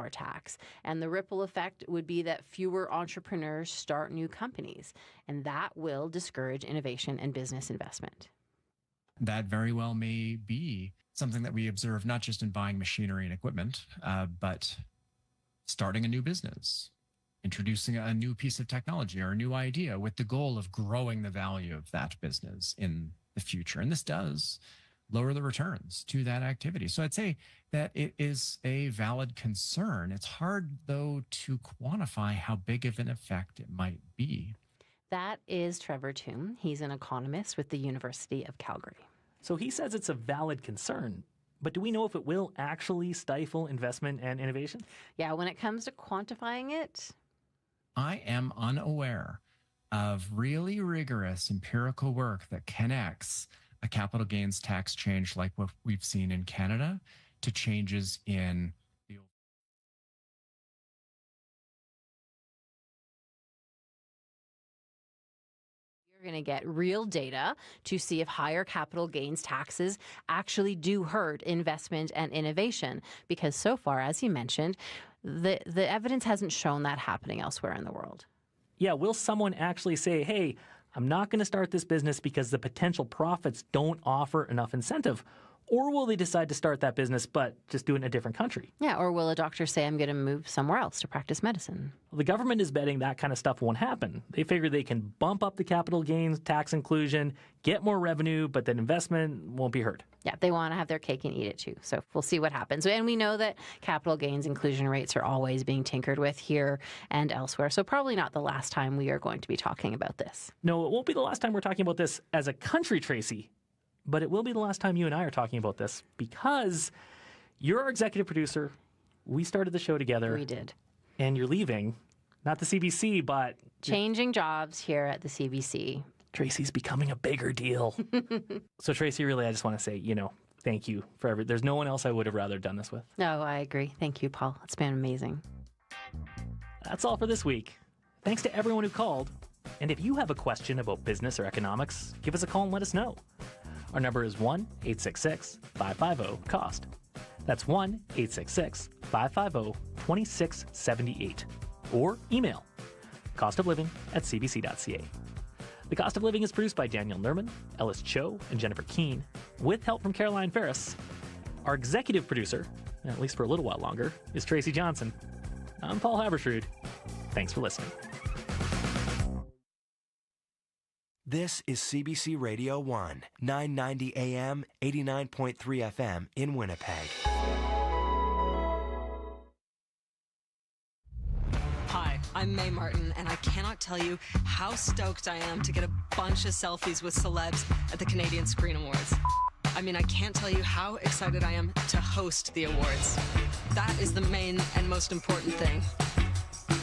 more tax. And the ripple effect would be that fewer entrepreneurs start new companies, and that will discourage innovation and business investment. That very well may be something that we observe not just in buying machinery and equipment, but starting a new business, introducing a new piece of technology or a new idea with the goal of growing the value of that business in the future. And this does lower the returns to that activity. So I'd say that it is a valid concern. It's hard, though, to quantify how big of an effect it might be. That is Trevor Toome. He's an economist with the University of Calgary. So he says it's a valid concern. But do we know if it will actually stifle investment and innovation? Yeah, when it comes to quantifying it, I am unaware of really rigorous empirical work that connects a capital gains tax change like what we've seen in Canada to changes in the going to get real data to see if higher capital gains taxes actually do hurt investment and innovation. Because so far, as you mentioned, the evidence hasn't shown that happening elsewhere in the world. Yeah, will someone actually say, hey, I'm not going to start this business because the potential profits don't offer enough incentive? Or will they decide to start that business but just do it in a different country? Yeah, or will a doctor say, I'm going to move somewhere else to practice medicine? Well, the government is betting that kind of stuff won't happen. They figure they can bump up the capital gains tax inclusion, get more revenue, but then investment won't be hurt. Yeah, they want to have their cake and eat it too. So we'll see what happens. And we know that capital gains inclusion rates are always being tinkered with here and elsewhere. So probably not the last time we are going to be talking about this. No, it won't be the last time we're talking about this as a country, Tracy. But it will be the last time you and I are talking about this because you're our executive producer. We started the show together. We did. And you're leaving, not the CBC, but... changing jobs here at the CBC. Tracy's becoming a bigger deal. So, Tracy, really, I just want to say, thank you for everything. There's no one else I would have rather done this with. No, I agree. Thank you, Paul. It's been amazing. That's all for this week. Thanks to everyone who called. And if you have a question about business or economics, give us a call and let us know. Our number is 1-866-550-COST. That's 1-866-550-2678. Or email costofliving@cbc.ca. The Cost of Living is produced by Daniel Nerman, Ellis Cho, and Jennifer Keane, with help from Caroline Ferris. Our executive producer, at least for a little while longer, is Tracy Johnson. I'm Paul Habersrud. Thanks for listening. This is CBC Radio 1, 990 AM, 89.3 FM in Winnipeg. Hi, I'm Mae Martin, and I cannot tell you how stoked I am to get a bunch of selfies with celebs at the Canadian Screen Awards. I mean, I can't tell you how excited I am to host the awards. That is the main and most important thing.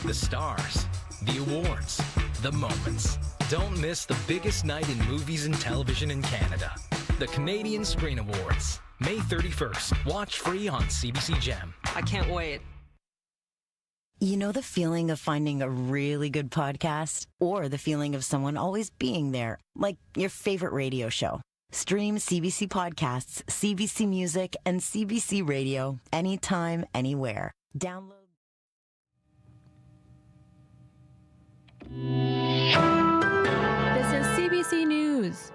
The stars, the awards, the moments. Don't miss the biggest night in movies and television in Canada. The Canadian Screen Awards, May 31st. Watch free on CBC Gem. I can't wait. You know the feeling of finding a really good podcast? Or the feeling of someone always being there, like your favorite radio show? Stream CBC Podcasts, CBC Music, and CBC Radio anytime, anywhere. Download. This is CBC News.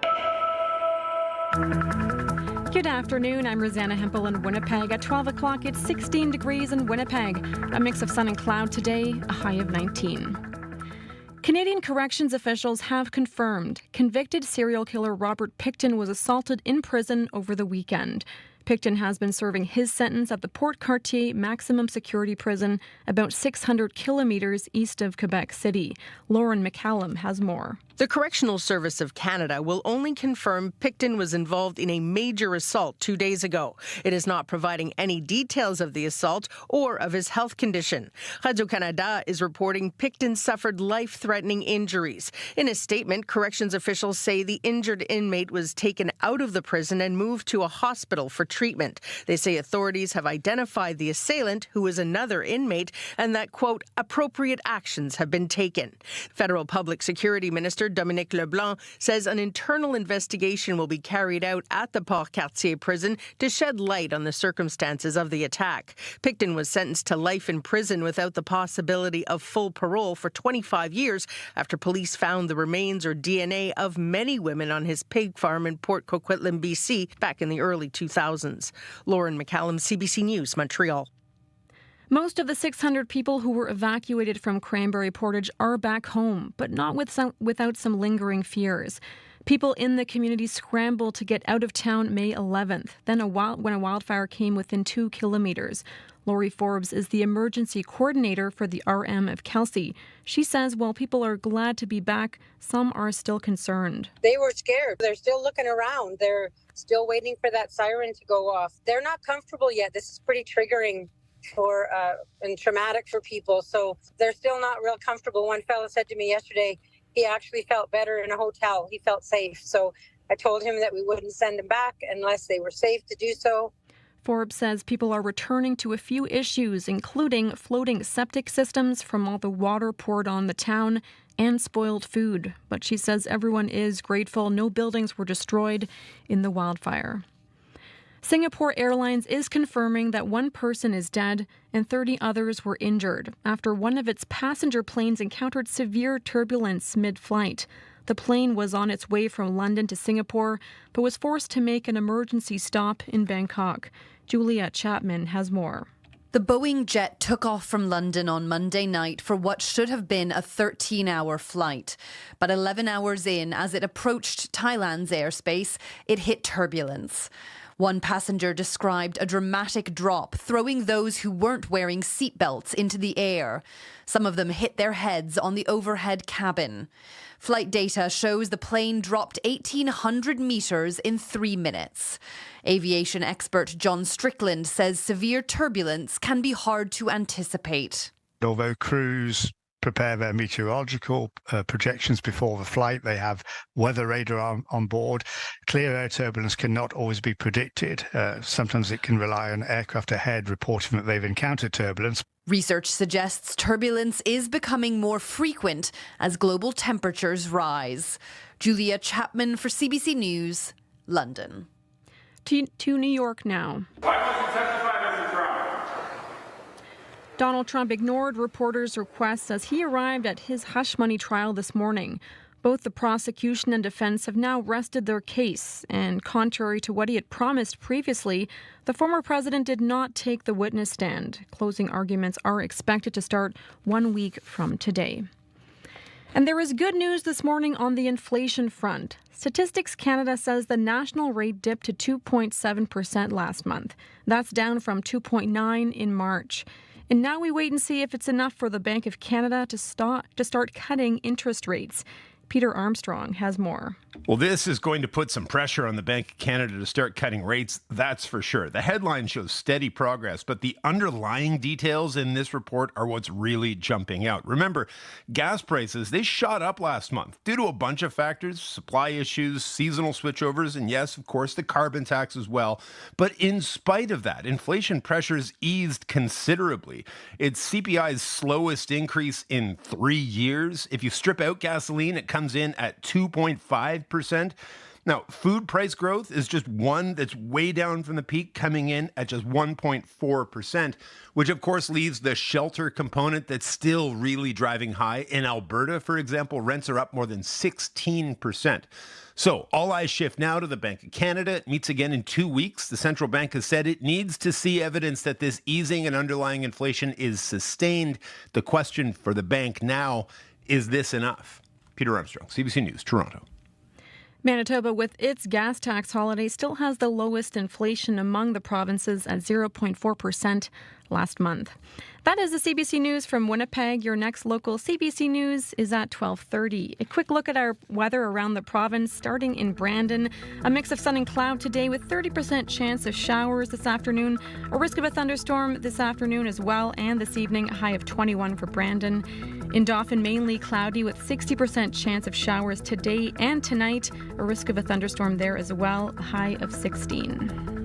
Good afternoon, I'm Rosanna Hempel in Winnipeg. At 12 o'clock, it's 16 degrees in Winnipeg. A mix of sun and cloud today, a high of 19. Canadian corrections officials have confirmed convicted serial killer Robert Pickton was assaulted in prison over the weekend. Pickton has been serving his sentence at the Port Cartier Maximum Security Prison, about 600 kilometres east of Quebec City. Lauren McCallum has more. The Correctional Service of Canada will only confirm Pickton was involved in a major assault 2 days ago. It is not providing any details of the assault or of his health condition. Radio-Canada is reporting Pickton suffered life-threatening injuries. In a statement, corrections officials say the injured inmate was taken out of the prison and moved to a hospital for treatment. They say authorities have identified the assailant, who is another inmate, and that, quote, appropriate actions have been taken. Federal Public Security Minister Minister Dominique Leblanc says an internal investigation will be carried out at the Port-Cartier prison to shed light on the circumstances of the attack. Picton was sentenced to life in prison without the possibility of full parole for 25 years after police found the remains or DNA of many women on his pig farm in Port Coquitlam, BC, back in the early 2000s. Lauren McCallum, CBC News, Montreal. Most of the 600 people who were evacuated from Cranberry Portage are back home, but not without some lingering fears. People in the community scrambled to get out of town May 11th, when a wildfire came within 2 kilometers. Lori Forbes is the emergency coordinator for the RM of Kelsey. She says while people are glad to be back, some are still concerned. They were scared. They're still looking around. They're still waiting for that siren to go off. They're not comfortable yet. This is pretty triggering and traumatic for people. So they're still not real comfortable. One fellow said to me yesterday, he actually felt better in a hotel. He felt safe. So I told him that we wouldn't send him back unless they were safe to do so. Forbes says people are returning to a few issues, including floating septic systems from all the water poured on the town and spoiled food. But she says everyone is grateful no buildings were destroyed in the wildfire. Singapore Airlines is confirming that one person is dead and 30 others were injured after one of its passenger planes encountered severe turbulence mid-flight. The plane was on its way from London to Singapore, but was forced to make an emergency stop in Bangkok. Julia Chapman has more. The Boeing jet took off from London on Monday night for what should have been a 13-hour flight. But 11 hours in, as it approached Thailand's airspace, it hit turbulence. One passenger described a dramatic drop, throwing those who weren't wearing seatbelts into the air. Some of them hit their heads on the overhead cabin. Flight data shows the plane dropped 1,800 metres in 3 minutes. Aviation expert John Strickland says severe turbulence can be hard to anticipate. Although crews prepare their meteorological projections before the flight, they have weather radar on board. Clear air turbulence cannot always be predicted. Sometimes it can rely on aircraft ahead reporting that they've encountered turbulence. Research suggests turbulence is becoming more frequent as global temperatures rise. Julia Chapman for CBC News, London. To New York now. Donald Trump ignored reporters' requests as he arrived at his hush money trial this morning. Both the prosecution and defense have now rested their case, and contrary to what he had promised previously, the former president did not take the witness stand. Closing arguments are expected to start 1 week from today. And there is good news this morning on the inflation front. Statistics Canada says the national rate dipped to 2.7% last month. That's down from 2.9% in March. And now we wait and see if it's enough for the Bank of Canada to start cutting interest rates. Peter Armstrong has more. Well, this is going to put some pressure on the Bank of Canada to start cutting rates, that's for sure. The headline shows steady progress, but the underlying details in this report are what's really jumping out. Remember, gas prices, they shot up last month due to a bunch of factors, supply issues, seasonal switchovers, and yes, of course, the carbon tax as well. But in spite of that, inflation pressures eased considerably. It's CPI's slowest increase in 3 years. If you strip out gasoline, it comes in at 2.5%. Now, food price growth is just one that's way down from the peak, coming in at just 1.4%, which of course leaves the shelter component that's still really driving high. In Alberta, for example, rents are up more than 16%. So all eyes shift now to the Bank of Canada. It meets again in 2 weeks. The central bank has said it needs to see evidence that this easing in underlying inflation is sustained. The question for the bank now, is this enough? Peter Armstrong, CBC News, Toronto. Manitoba, with its gas tax holiday, still has the lowest inflation among the provinces at 0.4% last month. That is the CBC News from Winnipeg. Your next local CBC News is at 12:30. A quick look at our weather around the province, starting in Brandon. A mix of sun and cloud today with 30% chance of showers this afternoon. A risk of a thunderstorm this afternoon as well, and this evening, a high of 21 for Brandon. In Dauphin, mainly cloudy with 60% chance of showers today and tonight. A risk of a thunderstorm there as well, a high of 16.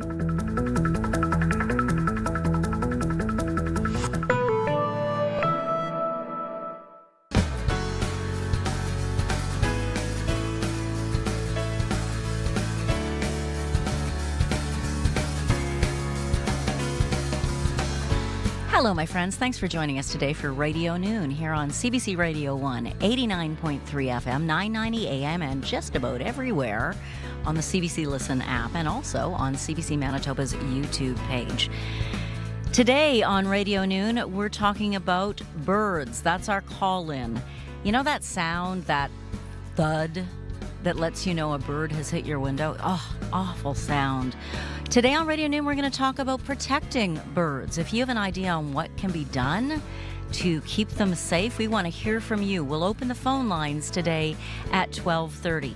Hello, my friends. Thanks for joining us today for Radio Noon here on CBC Radio 1, 89.3 FM, 990 AM, and just about everywhere on the CBC Listen app and also on CBC Manitoba's YouTube page. Today on Radio Noon, we're talking about birds. That's our call-in. You know that sound, that thud that lets you know a bird has hit your window? Oh, awful sound. Today on Radio Noon, we're going to talk about protecting birds. If you have an idea on what can be done to keep them safe, we want to hear from you. We'll open the phone lines today at 12:30.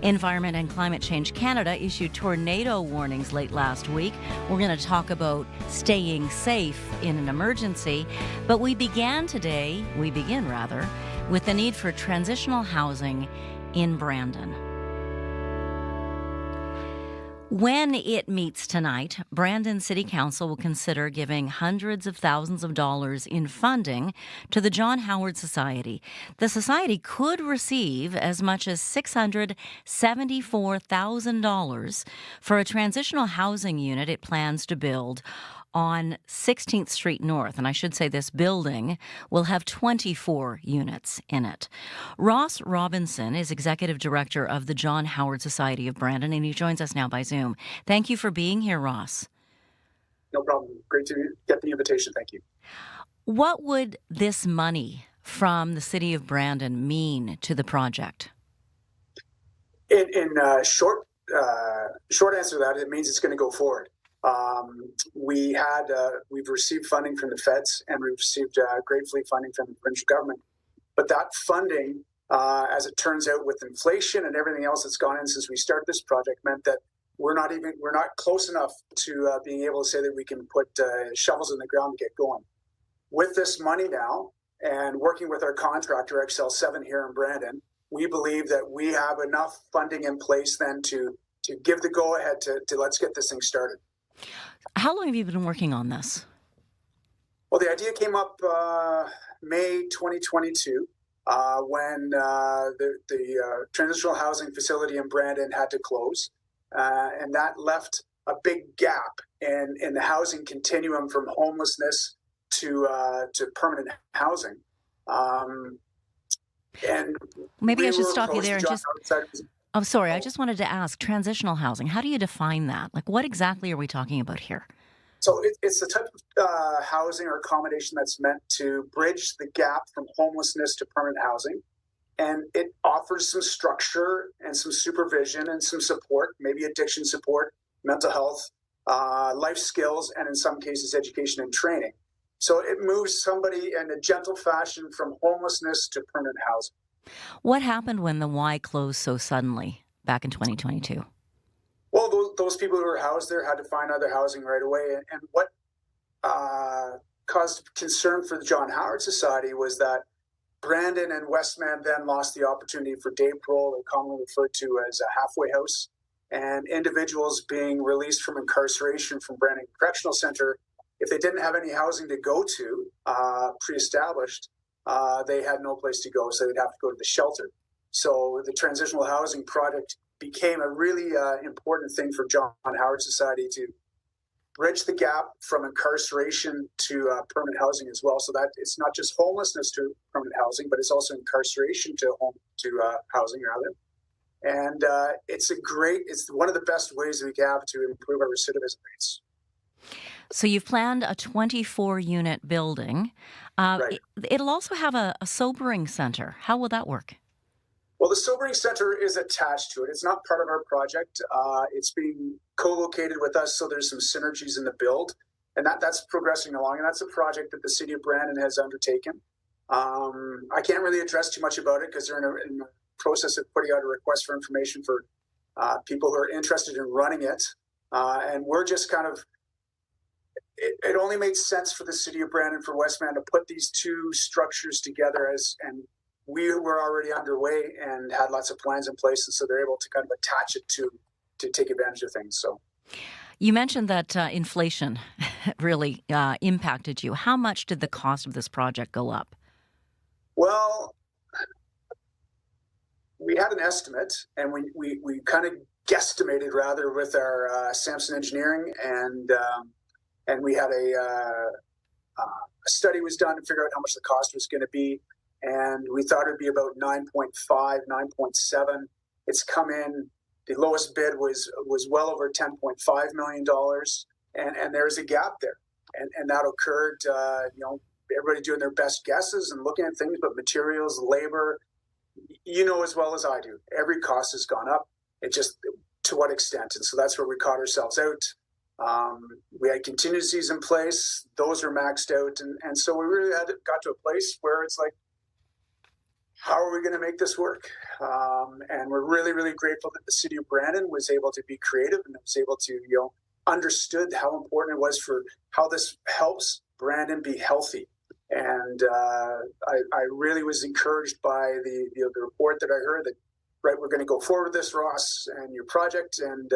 Environment and Climate Change Canada issued tornado warnings late last week. We're going to talk about staying safe in an emergency. But we begin with the need for transitional housing in Brandon. When it meets tonight, Brandon City Council will consider giving hundreds of thousands of dollars in funding to the John Howard Society. The Society could receive as much as $674,000 for a transitional housing unit it plans to build on 16th Street North. And I should say this building will have 24 units in it. Ross Robinson is Executive Director of the John Howard Society of Brandon, and he joins us now by Zoom. Thank you for being here, Ross. No problem. Great to get the invitation. Thank you. What would this money from the City of Brandon mean to the project? In short answer to that, it means it's going to go forward. We've received funding from the feds, and we've received gratefully funding from the provincial government. But that funding, as it turns out, with inflation and everything else that's gone in since we started this project, meant that we're not close enough to being able to say that we can put shovels in the ground to get going. With this money now, and working with our contractor XL7 here in Brandon, we believe that we have enough funding in place then to give the go ahead to let's get this thing started. How long have you been working on this? Well, the idea came up May 2022 when the transitional housing facility in Brandon had to close, and that left a big gap in the housing continuum from homelessness to permanent housing. And maybe I should stop you there and just. I'm sorry, I just wanted to ask, transitional housing, how do you define that? Like, what exactly are we talking about here? So it's the type of housing or accommodation that's meant to bridge the gap from homelessness to permanent housing. And it offers some structure and some supervision and some support, maybe addiction support, mental health, life skills, and in some cases, education and training. So it moves somebody in a gentle fashion from homelessness to permanent housing. What happened when the Y closed so suddenly back in 2022? Well, those people who were housed there had to find other housing right away. And what caused concern for the John Howard Society was that Brandon and Westman then lost the opportunity for day parole, or commonly referred to as a halfway house, and individuals being released from incarceration from Brandon Correctional Center, if they didn't have any housing to go to pre-established, they had no place to go, so they'd have to go to the shelter. So the transitional housing project became a really important thing for John Howard Society to bridge the gap from incarceration to permanent housing as well. So that it's not just homelessness to permanent housing, but it's also incarceration to housing rather. And it's one of the best ways we have to improve our recidivism rates. So you've planned a 24-unit building. Right. It'll also have a sobering center. How will that work? Well, the sobering center is attached to it. It's not part of our project. It's being co-located with us, so there's some synergies in the build. And that's progressing along, and that's a project that the City of Brandon has undertaken. I can't really address too much about it because they're in the process of putting out a request for information for people who are interested in running it. And we're just kind of it only made sense for the City of Brandon, for Westman, to put these two structures together and we were already underway and had lots of plans in place, and so they're able to kind of attach it to take advantage of things. So, you mentioned that inflation really impacted you. How much did the cost of this project go up? Well, we had an estimate, and we kind of guesstimated rather with our Samson Engineering, and we had a study was done to figure out how much the cost was going to be, and we thought it would be about 9.5, 9.7. It's come in. The lowest bid was well over $10.5 million, and there's a gap there, and that occurred. Everybody doing their best guesses and looking at things, but materials, labor, as well as I do, every cost has gone up. It just to what extent, and so that's where we caught ourselves out. We had contingencies in place; those are maxed out, and so we really got to a place where it's like, how are we going to make this work? And we're really, really grateful that the city of Brandon was able to be creative and was able to, understood how important it was for how this helps Brandon be healthy. And I really was encouraged by the report that I heard that, right, we're going to go forward with this, Ross, and your project. And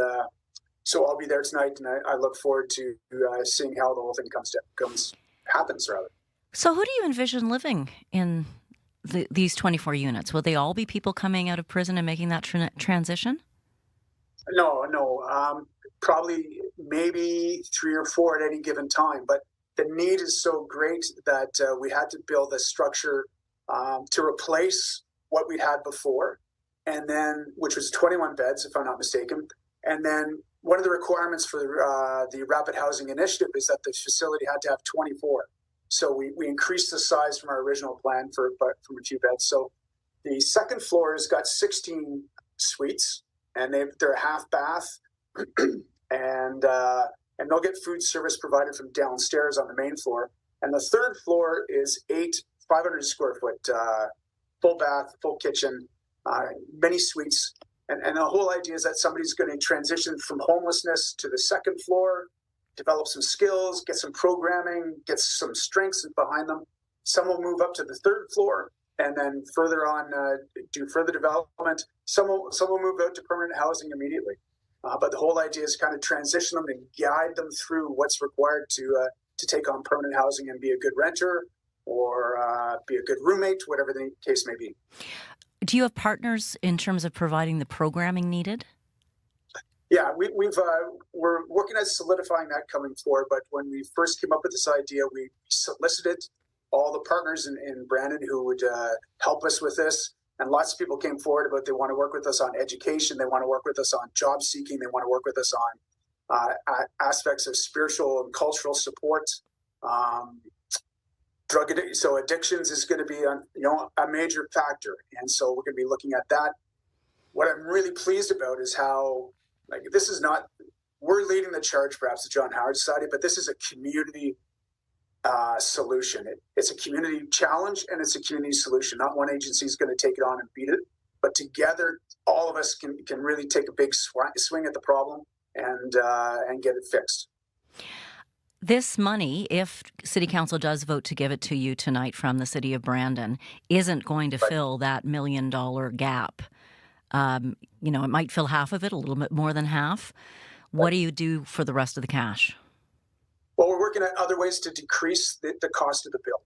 so I'll be there tonight, and I look forward to seeing how the whole thing happens. So who do you envision living in these 24 units? Will they all be people coming out of prison and making that transition? No. Probably maybe 3 or 4 at any given time. But the need is so great that we had to build a structure to replace what we had before, and then which was 21 beds, if I'm not mistaken. And then one of the requirements for the Rapid Housing Initiative is that the facility had to have 24. So we increased the size from our original plan from a few beds. So the second floor has got 16 suites, and they're a half bath, and they'll get food service provided from downstairs on the main floor. And the third floor is 8 500 square foot full bath, full kitchen, many suites. And the whole idea is that somebody's going to transition from homelessness to the second floor, develop some skills, get some programming, get some strengths behind them. Some will move up to the third floor and then further on do further development. Some will move out to permanent housing immediately. But the whole idea is kind of transition them and guide them through what's required to take on permanent housing and be a good renter or be a good roommate, whatever the case may be. Do you have partners in terms of providing the programming needed? Yeah, we're working at solidifying that coming forward. But when we first came up with this idea, we solicited all the partners in Brandon who would help us with this. And lots of people came forward about they want to work with us on education. They want to work with us on job seeking. They want to work with us on aspects of spiritual and cultural support. So addictions is going to be a major factor. And so we're going to be looking at that. What I'm really pleased about is how, this is not, we're leading the charge, perhaps, the John Howard Society, but this is a community solution. It's a community challenge and it's a community solution. Not one agency is going to take it on and beat it, but together, all of us can really take a big swing at the problem and get it fixed. This money, if City Council does vote to give it to you tonight from the City of Brandon, isn't going to fill that $1 million gap. It might fill half of it, a little bit more than half. What do you do for the rest of the cash? Well, we're working at other ways to decrease the cost of the build.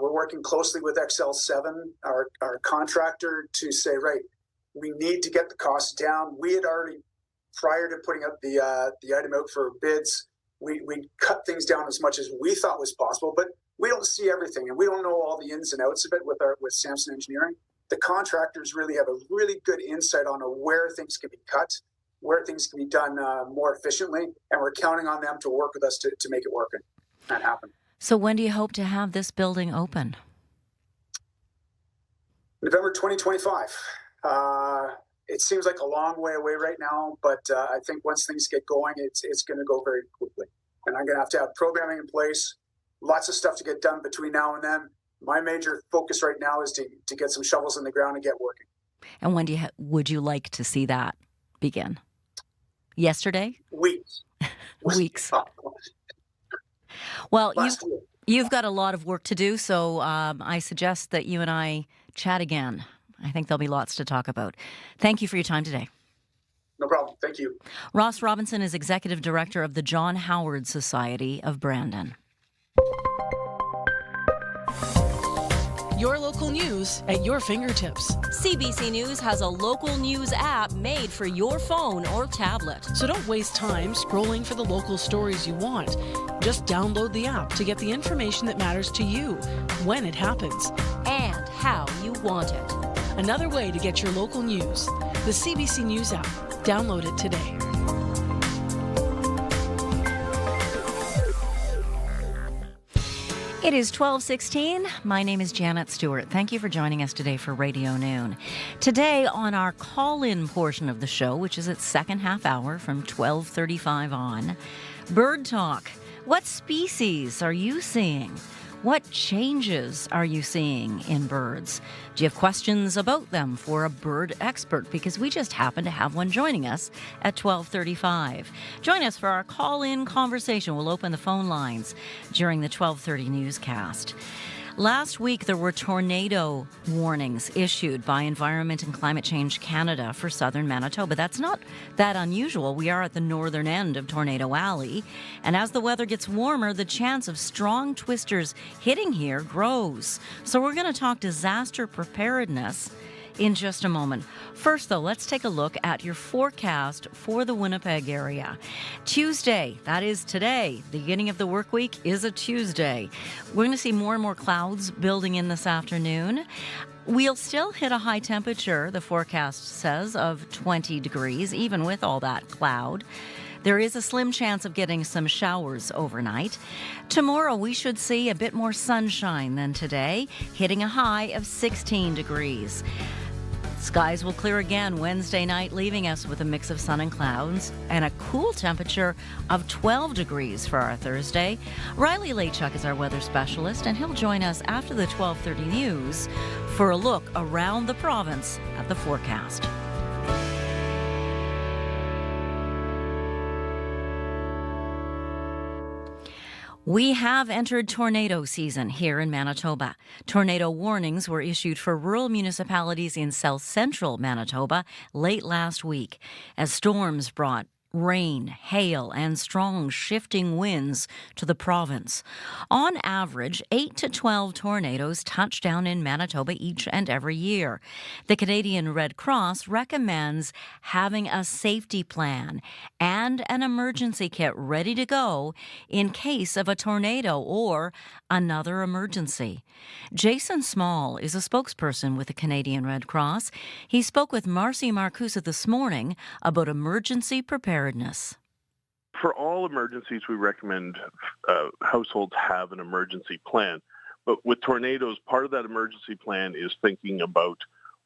We're working closely with XL7, our contractor, to say, right, we need to get the costs down. We had already, prior to putting up the item out for bids, we cut things down as much as we thought was possible, but we don't see everything, and we don't know all the ins and outs of it with Samson Engineering. The contractors really have a really good insight on where things can be cut, where things can be done more efficiently, and we're counting on them to work with us to make it work and happen. So when do you hope to have this building open? November 2025. It seems like a long way away right now, but I think once things get going, it's going to go very quickly. And I'm going to have programming in place, lots of stuff to get done between now and then. My major focus right now is to get some shovels in the ground and get working. And when would you like to see that begin? Yesterday? Weeks. Weeks. Well, you've got a lot of work to do, so I suggest that you and I chat again. I think there'll be lots to talk about. Thank you for your time today. No problem. Thank you. Ross Robinson is Executive Director of the John Howard Society of Brandon. Your local news at your fingertips. CBC News has a local news app made for your phone or tablet. So don't waste time scrolling for the local stories you want. Just download the app to get the information that matters to you when it happens. And how you want it. Another way to get your local news. The CBC News app. Download it today. It is 12:16. My name is Janet Stewart. Thank you for joining us today for Radio Noon. Today on our call-in portion of the show, which is its second half hour from 12:35 on, Bird Talk. What species are you seeing? What changes are you seeing in birds? Do you have questions about them for a bird expert? Because we just happen to have one joining us at 12:35. Join us for our call-in conversation. We'll open the phone lines during the 12:30 newscast. Last week, there were tornado warnings issued by Environment and Climate Change Canada for southern Manitoba. That's not that unusual. We are at the northern end of Tornado Alley, and as the weather gets warmer, the chance of strong twisters hitting here grows. So we're going to talk disaster preparedness in just a moment. First, though, let's take a look at your forecast for the Winnipeg area. Tuesday, that is today, the beginning of the work week is a Tuesday. We're going to see more and more clouds building in this afternoon. We'll still hit a high temperature, the forecast says, of 20 degrees, even with all that cloud. There is a slim chance of getting some showers overnight. Tomorrow, we should see a bit more sunshine than today, hitting a high of 16 degrees. Skies will clear again Wednesday night, leaving us with a mix of sun and clouds and a cool temperature of 12 degrees for our Thursday. Riley Lachuk is our weather specialist, and he'll join us after the 12:30 news for a look around the province at the forecast. We have entered tornado season here in Manitoba. Tornado warnings were issued for rural municipalities in south-central Manitoba late last week as storms brought rain, hail, and strong shifting winds to the province. On average, 8 to 12 tornadoes touch down in Manitoba each and every year. The Canadian Red Cross recommends having a safety plan and an emergency kit ready to go in case of a tornado or another emergency. Jason Small is a spokesperson with the Canadian Red Cross. He spoke with Marcy Marcusa this morning about emergency preparedness. For all emergencies, we recommend households have an emergency plan. But with tornadoes, part of that emergency plan is thinking about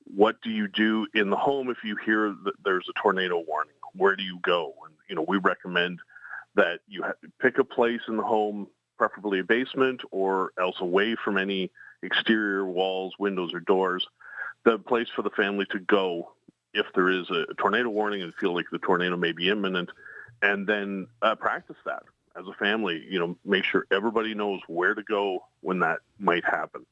what do you do in the home if you hear that there's a tornado warning? Where do you go? And, we recommend that you pick a place in the home, preferably a basement or else away from any exterior walls, windows, or doors, the place for the family to go if there is a tornado warning and feel like the tornado may be imminent, and then practice that as a family. Make sure everybody knows where to go when that might happen.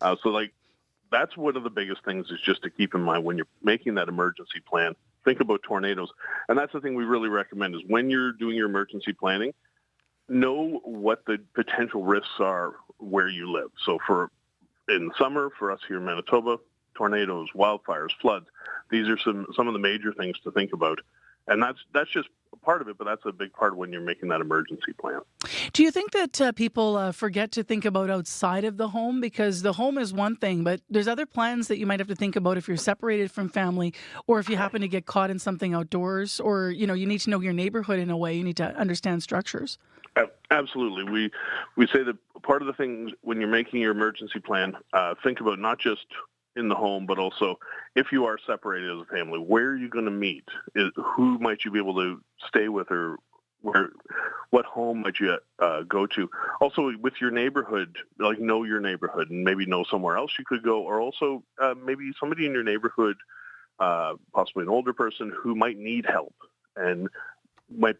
That's one of the biggest things, is just to keep in mind when you're making that emergency plan, think about tornadoes. And that's the thing we really recommend, is when you're doing your emergency planning, know what the potential risks are where you live. So in summer, for us here in Manitoba, tornadoes, wildfires, floods, these are some of the major things to think about. And that's just part of it, but that's a big part when you're making that emergency plan. Do you think that people forget to think about outside of the home? Because the home is one thing, but there's other plans that you might have to think about if you're separated from family, or if you happen to get caught in something outdoors, or, you need to know your neighborhood in a way. You need to understand structures. Absolutely. We say that part of the things when you're making your emergency plan, think about not just in the home, but also if you are separated as a family, where are you going to meet? Who might you be able to stay with, or what home might you go to? Also, with your neighborhood, know your neighborhood and maybe know somewhere else you could go, or also maybe somebody in your neighborhood, possibly an older person who might need help and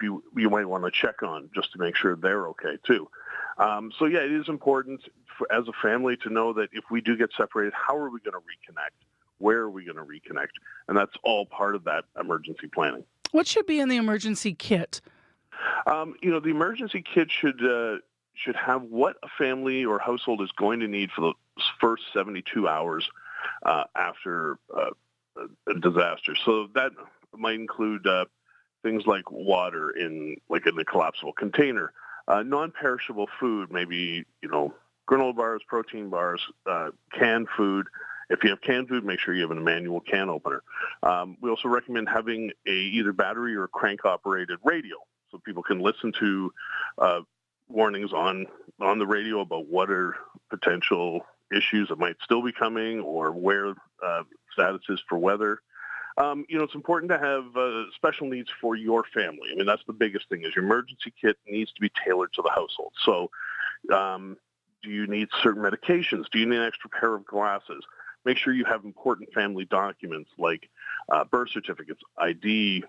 you might want to check on just to make sure they're okay too. It is important as a family to know that if we do get separated, how are we going to reconnect? Where are we going to reconnect? And that's all part of that emergency planning. What should be in the emergency kit? The emergency kit should have what a family or household is going to need for the first 72 hours after a disaster. So that might include things like water in a collapsible container, non-perishable food, maybe, granola bars, protein bars, canned food. If you have canned food, make sure you have a manual can opener. We also recommend having either battery or crank-operated radio, so people can listen to warnings on the radio about what are potential issues that might still be coming or where status is for weather. It's important to have special needs for your family. I mean, that's the biggest thing, is your emergency kit needs to be tailored to the household. So do you need certain medications? Do you need an extra pair of glasses? Make sure you have important family documents like birth certificates, ID,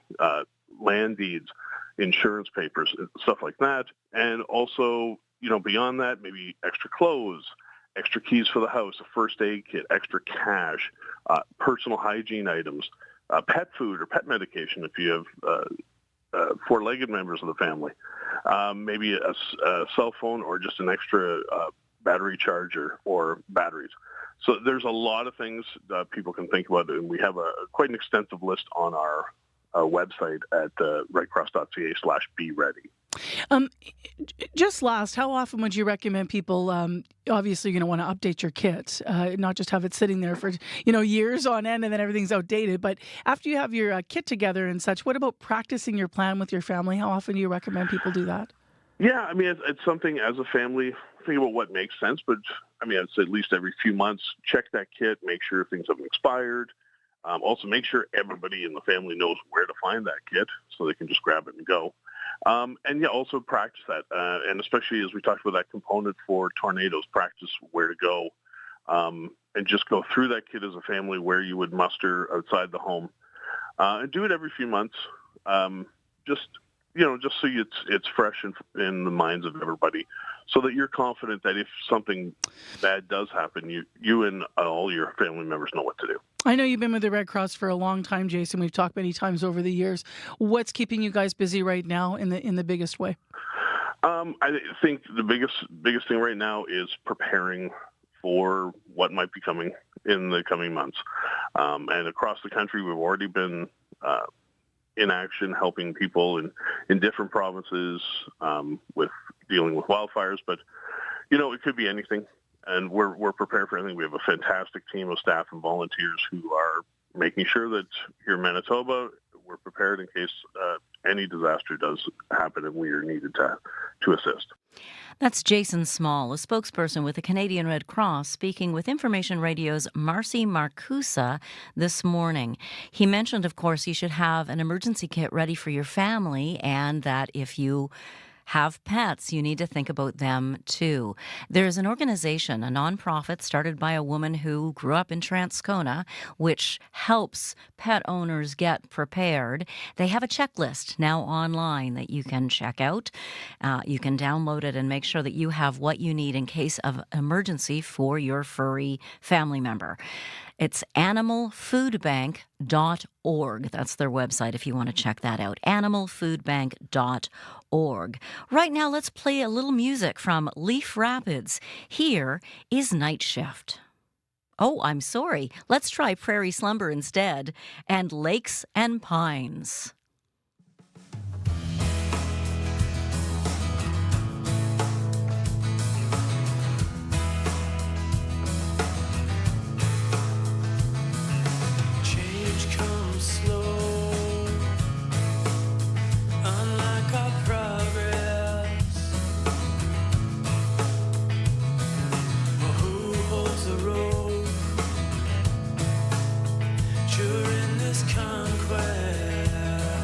land deeds, insurance papers, stuff like that. And also, beyond that, maybe extra clothes, extra keys for the house, a first aid kit, extra cash, personal hygiene items, pet food or pet medication if you have four-legged members of the family, maybe a cell phone or just an extra battery charger or batteries. So there's a lot of things that people can think about, and we have quite an extensive list on our website at redcross.ca/be-ready. Just last, how often would you recommend people, obviously you're going to want to update your kit, not just have it sitting there for, years on end and then everything's outdated, but after you have your kit together and such, what about practicing your plan with your family? How often do you recommend people do that? Yeah, I mean, it's something as a family, think about what makes sense, but I mean, I'd say at least every few months, check that kit, make sure things haven't expired. Also, make sure everybody in the family knows where to find that kit so they can just grab it and go. And yeah, also practice that. And especially as we talked about that component for tornadoes, practice where to go. And just go through that kit as a family where you would muster outside the home. And do it every few months. Just so it's fresh in the minds of everybody, so that you're confident that if something bad does happen, you and all your family members know what to do. I know you've been with the Red Cross for a long time, Jason. We've talked many times over the years. What's keeping you guys busy right now in the biggest way? I think the biggest thing right now is preparing for what might be coming in the coming months. And across the country, we've already been in action helping people in different provinces with dealing with wildfires. But, it could be anything. And we're prepared for anything. We have a fantastic team of staff and volunteers who are making sure that here in Manitoba, we're prepared in case any disaster does happen and we are needed to assist. That's Jason Small, a spokesperson with the Canadian Red Cross, speaking with Information Radio's Marcy Marcusa this morning. He mentioned, of course, you should have an emergency kit ready for your family, and that if you have pets, you need to think about them too. There's an organization, a nonprofit started by a woman who grew up in Transcona, which helps pet owners get prepared. They have a checklist now online that you can check out. You can download it and make sure that you have what you need in case of emergency for your furry family member. It's animalfoodbank.org. That's their website if you want to check that out. animalfoodbank.org. Right now, let's play a little music from Leaf Rapids. Here is Night Shift. Oh, I'm sorry. Let's try Prairie Slumber instead, and Lakes and Pines. During this conquest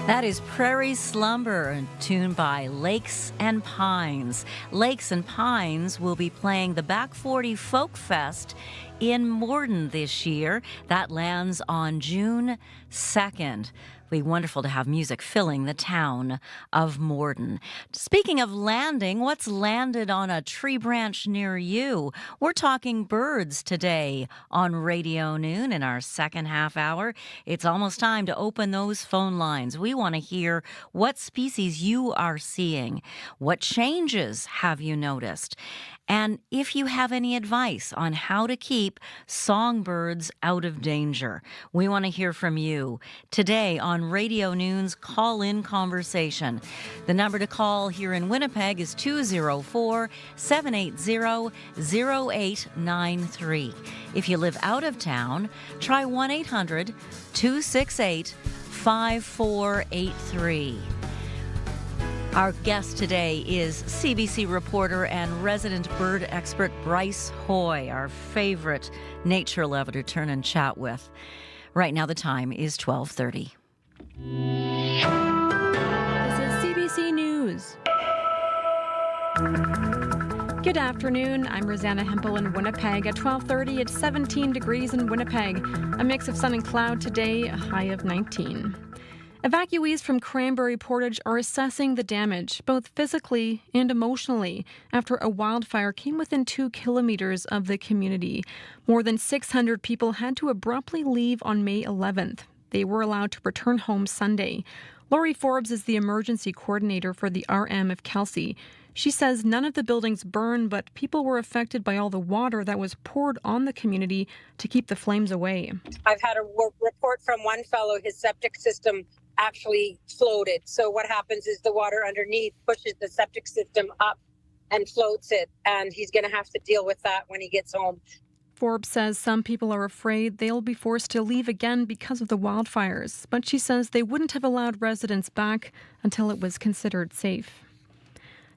That is Prairie Slumber, tuned by Lakes and Pines. Lakes and Pines will be playing the Back 40 Folk Fest in Morden this year. That lands on June 2nd. It'll be wonderful to have music filling the town of Morden. Speaking of landing, what's landed on a tree branch near you? We're talking birds today on Radio Noon in our second half hour. It's almost time to open those phone lines. We want to hear what species you are seeing. What changes have you noticed? And if you have any advice on how to keep songbirds out of danger, we want to hear from you today on Radio Noon's Call-In Conversation. The number to call here in Winnipeg is 204-780-0893. If you live out of town, try 1-800-268-5483. Our guest today is CBC reporter and resident bird expert Bryce Hoy, our favorite nature lover to turn and chat with. Right now the time is 12:30. This is CBC News. Good afternoon. I'm Rosanna Hempel in Winnipeg. At 12:30, it's 17 degrees in Winnipeg. A mix of sun and cloud today, a high of 19. Evacuees from Cranberry Portage are assessing the damage, both physically and emotionally, after a wildfire came within 2 kilometers of the community. More than 600 people had to abruptly leave on May 11th. They were allowed to return home Sunday. Laurie Forbes is the emergency coordinator for the RM of Kelsey. She says none of the buildings burned, but people were affected by all the water that was poured on the community to keep the flames away. I've had a report from one fellow, his septic system actually floated. So what happens is the water underneath pushes the septic system up and floats it, and he's going to have to deal with that when he gets home. Forbes says some people are afraid they'll be forced to leave again because of the wildfires, but she says they wouldn't have allowed residents back until it was considered safe.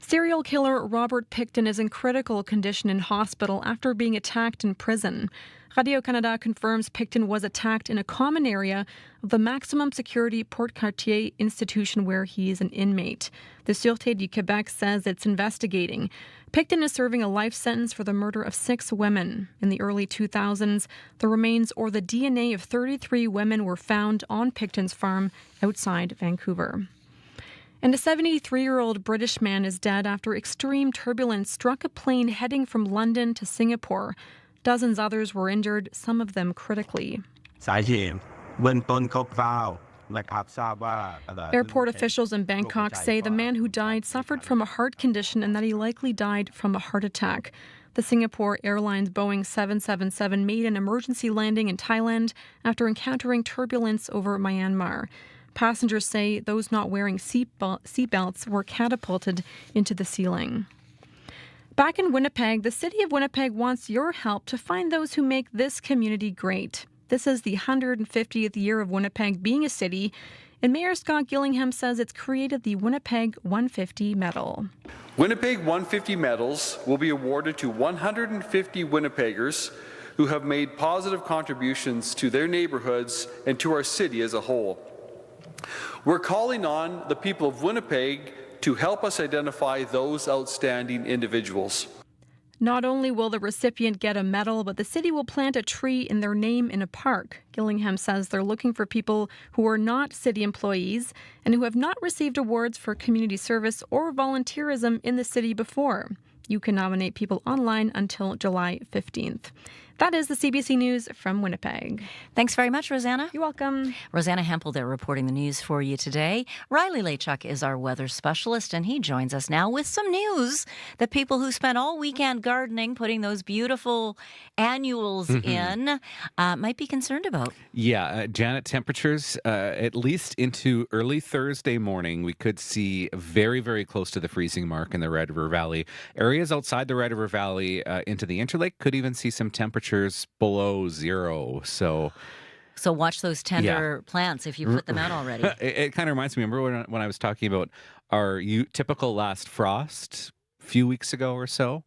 Serial killer Robert Pickton is in critical condition in hospital after being attacked in prison. Radio-Canada confirms Pickton was attacked in a common area of the maximum security Port Cartier institution where he is an inmate. The Sûreté du Québec says it's investigating. Pickton is serving a life sentence for the murder of 6 women. In the early 2000s, the remains or the DNA of 33 women were found on Pickton's farm outside Vancouver. And a 73-year-old British man is dead after extreme turbulence struck a plane heading from London to Singapore. Dozens others were injured, some of them critically. Airport officials in Bangkok say the man who died suffered from a heart condition and that he likely died from a heart attack. The Singapore Airlines Boeing 777 made an emergency landing in Thailand after encountering turbulence over Myanmar. Passengers say those not wearing seatbelts were catapulted into the ceiling. Back in Winnipeg, the City of Winnipeg wants your help to find those who make this community great. This is the 150th year of Winnipeg being a city, and Mayor Scott Gillingham says it's created the Winnipeg 150 Medal. Winnipeg 150 medals will be awarded to 150 Winnipeggers who have made positive contributions to their neighbourhoods and to our city as a whole. We're calling on the people of Winnipeg to help us identify those outstanding individuals. Not only will the recipient get a medal, but the city will plant a tree in their name in a park. Gillingham says they're looking for people who are not city employees and who have not received awards for community service or volunteerism in the city before. You can nominate people online until July 15th. That is the CBC News from Winnipeg. Thanks very much, Rosanna. You're welcome. Rosanna Hempel there reporting the news for you today. Riley Lachuk is our weather specialist, and he joins us now with some news that people who spent all weekend gardening, putting those beautiful annuals in, might be concerned about. Yeah, Janet, temperatures at least into early Thursday morning, we could see very, very close to the freezing mark in the Red River Valley. Areas outside the Red River Valley into the Interlake could even see some temperatures below zero. So watch those tender plants if you put them out already. It kind of reminds me, remember when I was talking about our typical last frost a few weeks ago or so?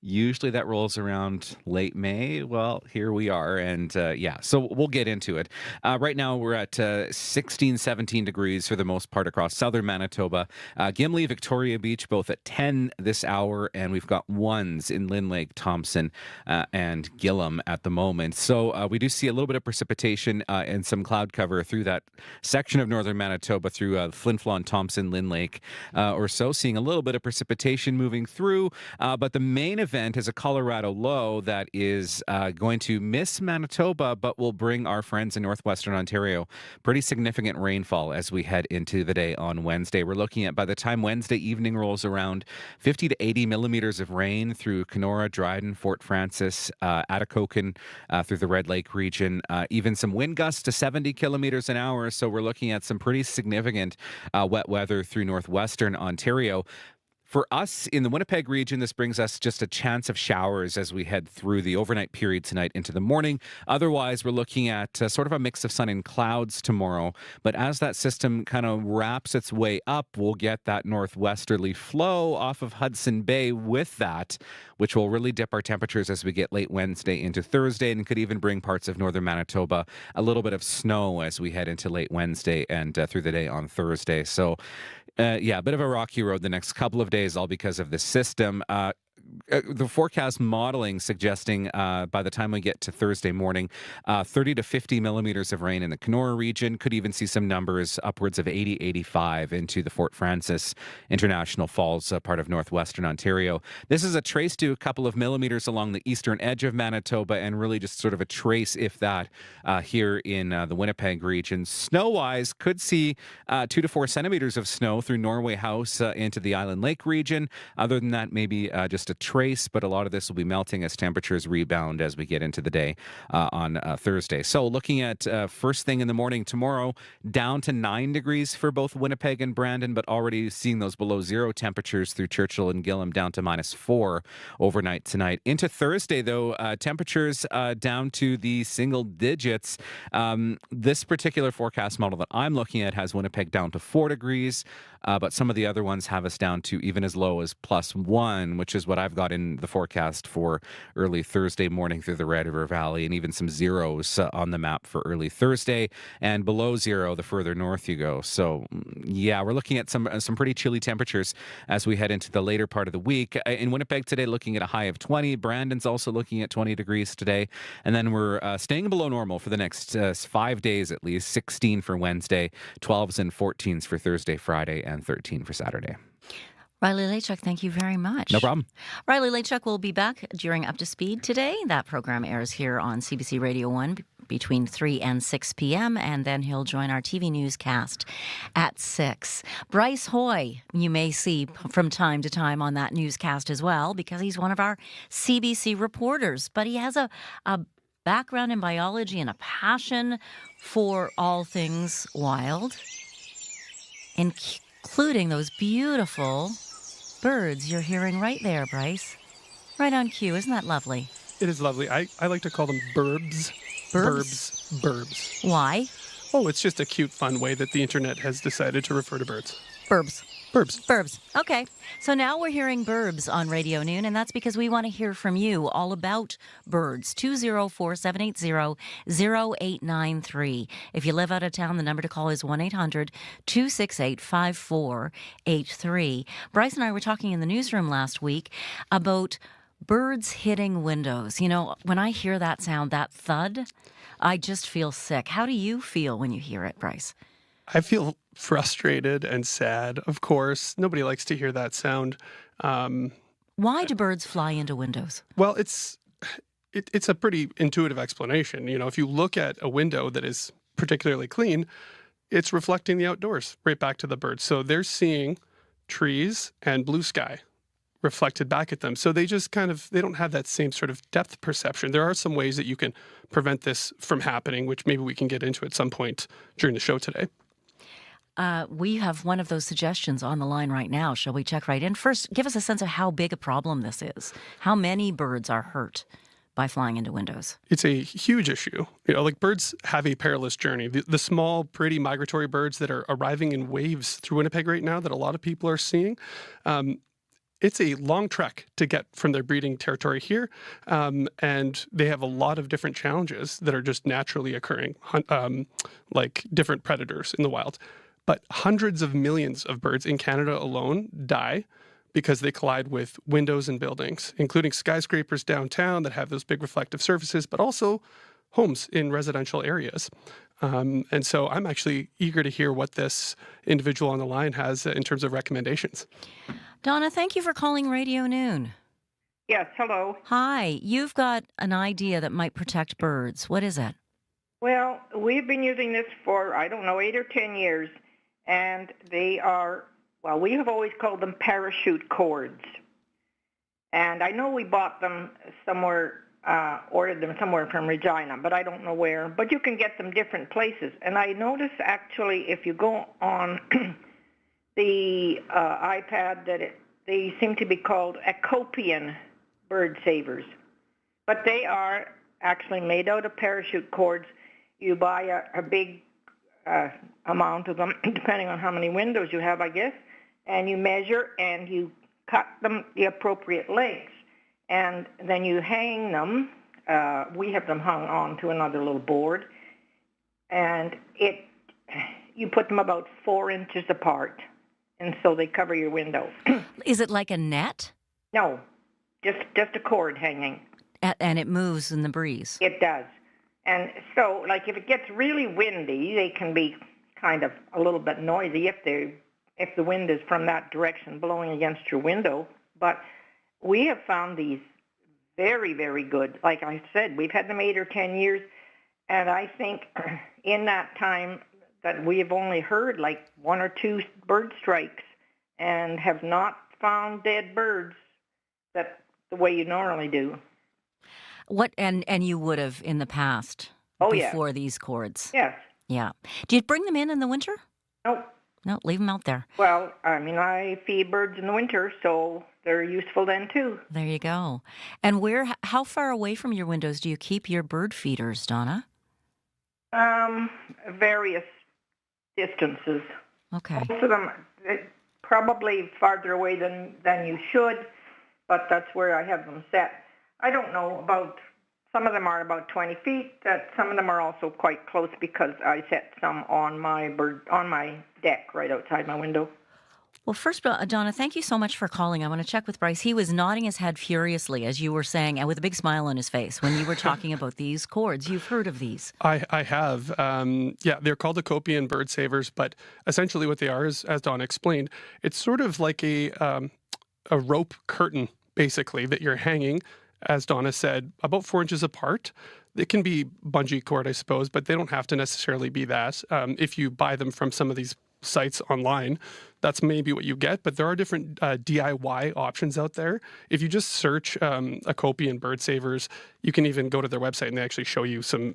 Usually that rolls around late May. Well, here we are. And so we'll get into it. Right now, we're at 16, 17 degrees for the most part across southern Manitoba. Gimli, Victoria Beach, both at 10 this hour. And we've got 1s in Lynn Lake, Thompson, and Gillam at the moment. So we do see a little bit of precipitation and some cloud cover through that section of northern Manitoba through Flin Flon, Thompson, Lynn Lake or so. Seeing a little bit of precipitation moving through. But the main event is a Colorado low that is going to miss Manitoba, but will bring our friends in northwestern Ontario pretty significant rainfall as we head into the day on Wednesday. We're looking at, by the time Wednesday evening rolls around, 50 to 80 millimeters of rain through Kenora, Dryden, Fort Francis, Atikokan, through the Red Lake region, even some wind gusts to 70 kilometers an hour. So we're looking at some pretty significant wet weather through northwestern Ontario. For us in the Winnipeg region, this brings us just a chance of showers as we head through the overnight period tonight into the morning. Otherwise, we're looking at sort of a mix of sun and clouds tomorrow. But as that system kind of wraps its way up, we'll get that northwesterly flow off of Hudson Bay with that, which will really dip our temperatures as we get late Wednesday into Thursday and could even bring parts of northern Manitoba a little bit of snow as we head into late Wednesday and through the day on Thursday. So a bit of a rocky road the next couple of days, all because of the system. The forecast modeling suggesting by the time we get to Thursday morning, 30 to 50 millimeters of rain in the Kenora region. Could even see some numbers upwards of 80, 85 into the Fort Francis International Falls part of northwestern Ontario. This is a trace to a couple of millimeters along the eastern edge of Manitoba and really just sort of a trace, if that, here in the Winnipeg region. Snow-wise, could see 2 to 4 centimeters of snow through Norway House into the Island Lake region. Other than that, maybe just a trace, but a lot of this will be melting as temperatures rebound as we get into the day on Thursday. So looking at first thing in the morning tomorrow, down to 9 degrees for both Winnipeg and Brandon, but already seeing those below zero temperatures through Churchill and Gillam, down to -4 overnight tonight. Into Thursday, though, temperatures down to the single digits. This particular forecast model that I'm looking at has Winnipeg down to 4 degrees, but some of the other ones have us down to even as low as +1, which is what I've got in the forecast for early Thursday morning through the Red River Valley, and even some zeros on the map for early Thursday, and below zero the further north you go. So, we're looking at some pretty chilly temperatures as we head into the later part of the week. In Winnipeg today, looking at a high of 20. Brandon's also looking at 20 degrees today, and then we're staying below normal for the next 5 days at least. 16 for Wednesday, 12s and 14s for Thursday, Friday, and 13 for Saturday. Riley Lachuk, thank you very much. No problem. Riley Lachuk will be back during Up to Speed today. That program airs here on CBC Radio 1 between 3 and 6 p.m., and then he'll join our TV newscast at 6. Bryce Hoy, you may see from time to time on that newscast as well, because he's one of our CBC reporters, but he has a background in biology and a passion for all things wild, including those beautiful birds you're hearing right there, Bryce. Right on cue. Isn't that lovely? It is lovely. I like to call them burbs. Burbs. Why? Oh, it's just a cute, fun way that the internet has decided to refer to birds. Burbs. Burbs. Okay. So now we're hearing burbs on Radio Noon, and that's because we want to hear from you all about birds. 204-780-0893. If you live out of town, the number to call is 1-800-268-5483. Bryce and I were talking in the newsroom last week about birds hitting windows. You know, when I hear that sound, that thud, I just feel sick. How do you feel when you hear it, Bryce? I feel frustrated and sad, of course. Nobody likes to hear that sound. Why do birds fly into windows? Well, it's a pretty intuitive explanation. You know, if you look at a window that is particularly clean, it's reflecting the outdoors right back to the birds. So they're seeing trees and blue sky reflected back at them. So they just they don't have that same sort of depth perception. There are some ways that you can prevent this from happening, which maybe we can get into at some point during the show today. We have one of those suggestions on the line right now. Shall we check right in? First, give us a sense of how big a problem this is. How many birds are hurt by flying into windows? It's a huge issue. You know, like birds have a perilous journey. The small, pretty migratory birds that are arriving in waves through Winnipeg right now that a lot of people are seeing, it's a long trek to get from their breeding territory here, and they have a lot of different challenges that are just naturally occurring, like different predators in the wild. But hundreds of millions of birds in Canada alone die because they collide with windows and buildings, including skyscrapers downtown that have those big reflective surfaces, but also homes in residential areas. And so I'm actually eager to hear what this individual on the line has in terms of recommendations. Donna, thank you for calling Radio Noon. Yes, hello. Hi, you've got an idea that might protect birds. What is it? Well, we've been using this for, 8 or 10 years, and they are, well, we have always called them parachute cords. And I know we bought them somewhere, ordered them somewhere from Regina, but I don't know where. But you can get them different places. And I notice actually if you go on the iPad that they seem to be called Acopian bird savers. But they are actually made out of parachute cords. You buy a big amount of them, depending on how many windows you have, I guess, and you measure and you cut them the appropriate lengths. And then you hang them. We have them hung on to another little board. And you put them about 4 inches apart. And so they cover your window. Is it like a net? No, just a cord hanging. And it moves in the breeze? It does. And so, like, if it gets really windy, they can be kind of a little bit noisy if the wind is from that direction blowing against your window. But we have found these very, very good. Like I said, we've had them 8 or 10 years, and I think in that time that we have only heard like 1 or 2 bird strikes and have not found dead birds that the way you normally do. What and you would have in the past before these cords? Yes. Yeah. Do you bring them in the winter? Nope. No, leave them out there. Well, I mean, I feed birds in the winter, so they're useful then too. There you go. And how far away from your windows do you keep your bird feeders, Donna? Various distances. Okay. Most of them probably farther away than you should, but that's where I have them set. I don't know some of them are about 20 feet. Some of them are also quite close because I set some on my deck right outside my window. Well, first, Donna, thank you so much for calling. I want to check with Bryce. He was nodding his head furiously, as you were saying, and with a big smile on his face when you were talking about these cords. You've heard of these. I have. They're called Acopian bird savers, but essentially what they are is, as Donna explained, it's sort of like a rope curtain, basically, that you're hanging, as Donna said, about 4 inches apart. It can be bungee cord, I suppose, but they don't have to necessarily be that. If you buy them from some of these sites online, that's maybe what you get, but there are different DIY options out there. If you just search Acopian bird savers, you can even go to their website and they actually show you some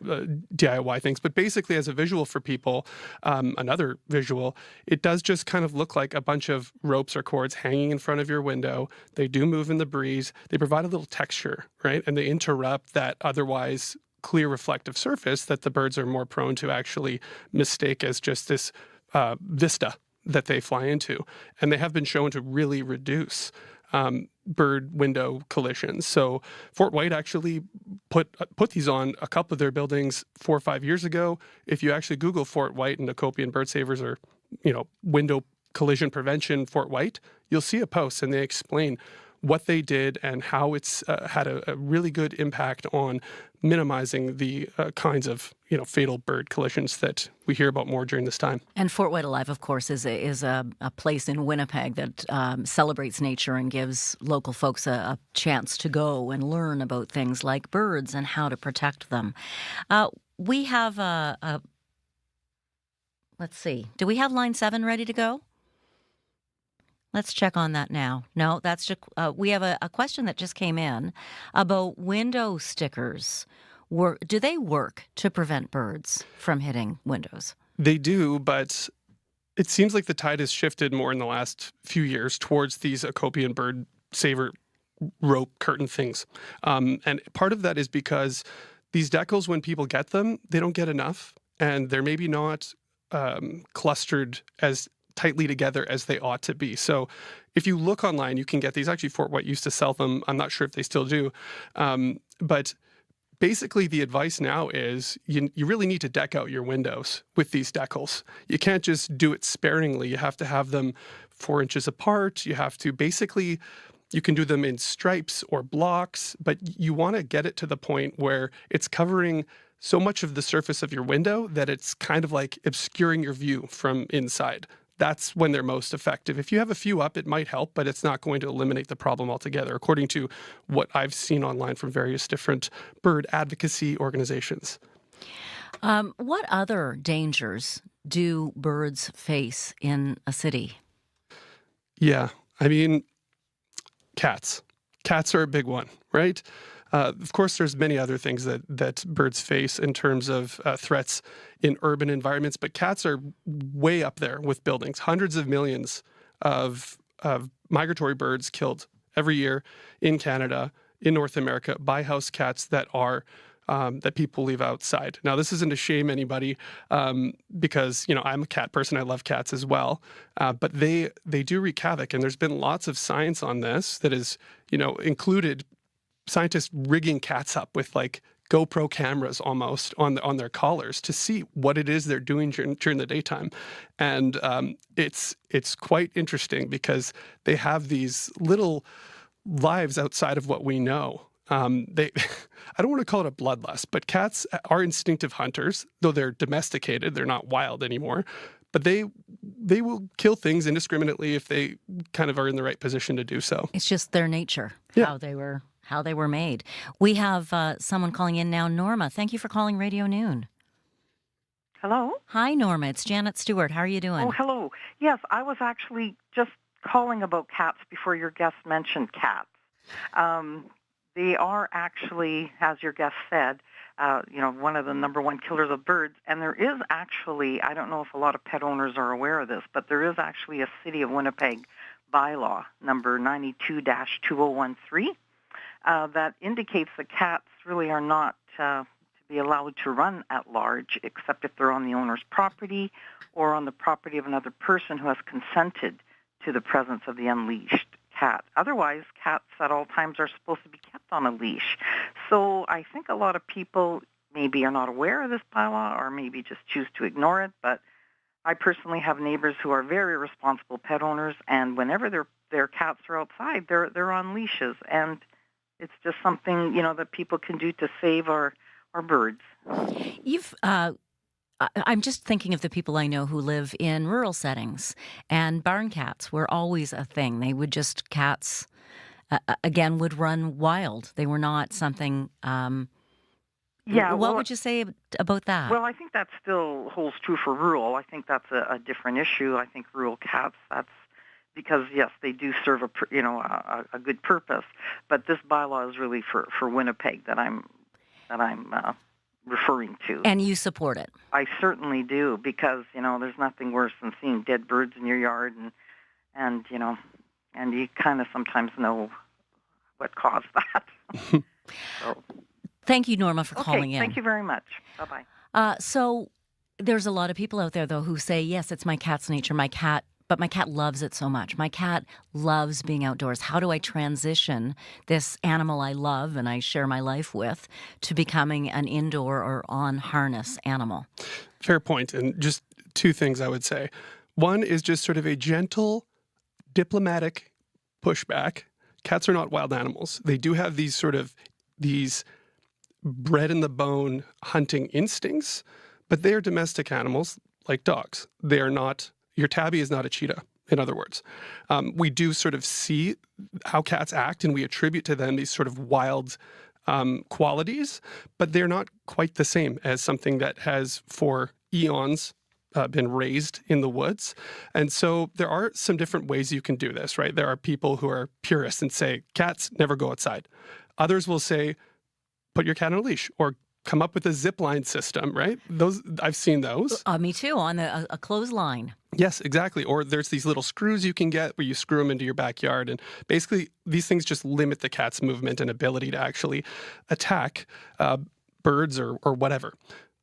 DIY things. But basically, as a visual for people, another visual, it does just kind of look like a bunch of ropes or cords hanging in front of your window. They do move in the breeze. They provide a little texture, right? And they interrupt that otherwise clear reflective surface that the birds are more prone to actually mistake as just this vista that they fly into. And they have been shown to really reduce bird window collisions. So Fort White actually put these on a couple of their buildings 4 or 5 years ago. If you actually Google Fort White and Acopian bird savers or, window collision prevention Fort White, you'll see a post and they explain what they did and how it's had a really good impact on minimizing the kinds of fatal bird collisions that we hear about more during this time. And Fort White Alive, of course, is a place in Winnipeg that celebrates nature and gives local folks a chance to go and learn about things like birds and how to protect them. We have let's see, do we have line 7 ready to go? Let's check on that now. No, that's just, we have a question that just came in about window stickers. Do they work to prevent birds from hitting windows? They do, but it seems like the tide has shifted more in the last few years towards these Acopian bird saver rope curtain things. And part of that is because these decals, when people get them, they don't get enough, and they're maybe not clustered as tightly together as they ought to be. So if you look online, you can get these. Actually, Fort White used to sell them. I'm not sure if they still do. But basically, the advice now is you really need to deck out your windows with these decals. You can't just do it sparingly. You have to have them 4 inches apart. You have to basically, you can do them in stripes or blocks, but you want to get it to the point where it's covering so much of the surface of your window that it's kind of like obscuring your view from inside. That's when they're most effective. If you have a few up, it might help, but it's not going to eliminate the problem altogether, according to what I've seen online from various different bird advocacy organizations. What other dangers do birds face in a city? Yeah, I mean, cats. Cats are a big one, right? Of course, there's many other things that birds face in terms of threats in urban environments, but cats are way up there with buildings. Hundreds of millions of migratory birds killed every year in Canada, in North America, by house cats that are that people leave outside. Now, this isn't to shame anybody because, I'm a cat person. I love cats as well. But they do wreak havoc. And there's been lots of science on this that is, included scientists rigging cats up with like GoPro cameras almost on their collars to see what it is they're doing during the daytime. And it's quite interesting because they have these little lives outside of what we know. I don't want to call it a bloodlust, but cats are instinctive hunters, though they're domesticated. They're not wild anymore. But they will kill things indiscriminately if they kind of are in the right position to do so. It's just their nature, Yeah. how they were made. We have someone calling in now. Norma, thank you for calling Radio Noon. Hello? Hi, Norma. It's Janet Stewart. How are you doing? Oh, hello. Yes, I was actually just calling about cats before your guest mentioned cats. They are actually, as your guest said, one of the number one killers of birds. And there is actually, I don't know if a lot of pet owners are aware of this, but there is actually a City of Winnipeg bylaw, number 92-2013, that indicates that cats really are not to be allowed to run at large except if they're on the owner's property or on the property of another person who has consented to the presence of the unleashed cat. Otherwise, cats at all times are supposed to be kept on a leash. So I think a lot of people maybe are not aware of this bylaw or maybe just choose to ignore it, but I personally have neighbors who are very responsible pet owners, and whenever their cats are outside, they're on leashes, and it's just something, that people can do to save our birds. I'm just thinking of the people I know who live in rural settings, and barn cats were always a thing. They would just, cats, again, would run wild. They were not something... What would you say about that? Well, I think that still holds true for rural. I think that's a different issue. I think rural cats, that's because, yes, they do serve a good purpose. But this bylaw is really for Winnipeg that I'm referring to. And you support it? I certainly do, because, there's nothing worse than seeing dead birds in your yard, and you kind of sometimes know what caused that. So. Thank you, Norma, for calling in. Thank you very much. Bye-bye. So there's a lot of people out there, though, who say, yes, it's my cat's nature, but my cat loves it so much. My cat loves being outdoors. How do I transition this animal I love and I share my life with to becoming an indoor or on-harness animal? Fair point. And just two things I would say. One is just sort of a gentle, diplomatic pushback. Cats are not wild animals. They do have these bred-in-the-bone hunting instincts, but they are domestic animals like dogs. They are not, your tabby is not a cheetah, in other words. We do sort of see how cats act, and we attribute to them these sort of wild qualities, but they're not quite the same as something that has, for eons, been raised in the woods. And so there are some different ways you can do this, right? There are people who are purists and say, cats never go outside. Others will say, put your cat on a leash, or come up with a zip line system, right? Those, I've seen those. Me too, on a clothesline. Yes, exactly. Or there's these little screws you can get where you screw them into your backyard. And basically, these things just limit the cat's movement and ability to actually attack birds or whatever.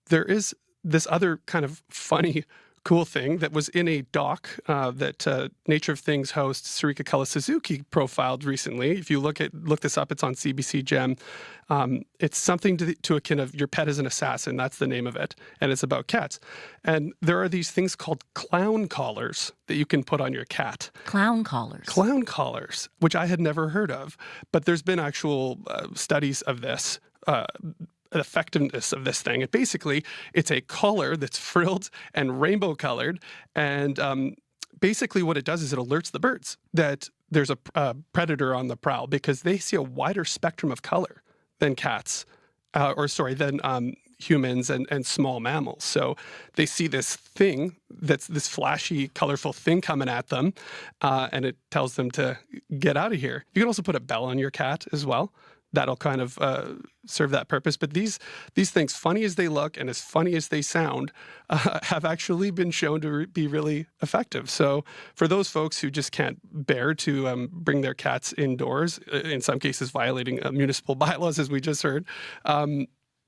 There is this other kind of funny cool thing that was in a doc that Nature of Things host Sarika Suzuki profiled recently. If you look this up, it's on CBC Gem. It's something to akin of Your Pet is an Assassin. That's the name of it. And it's about cats. And there are these things called clown collars that you can put on your cat. Clown collars. Clown collars, which I had never heard of. But there's been actual studies of this. Effectiveness of this thing. Basically, it's a collar that's frilled and rainbow colored, and basically what it does is it alerts the birds that there's a predator on the prowl because they see a wider spectrum of color than cats, than humans and small mammals. So they see this thing that's this flashy, colorful thing coming at them, and it tells them to get out of here. You can also put a bell on your cat as well. That'll kind of serve that purpose. But these things, funny as they look and as funny as they sound, have actually been shown to be really effective. So for those folks who just can't bear to bring their cats indoors, in some cases violating municipal bylaws, as we just heard,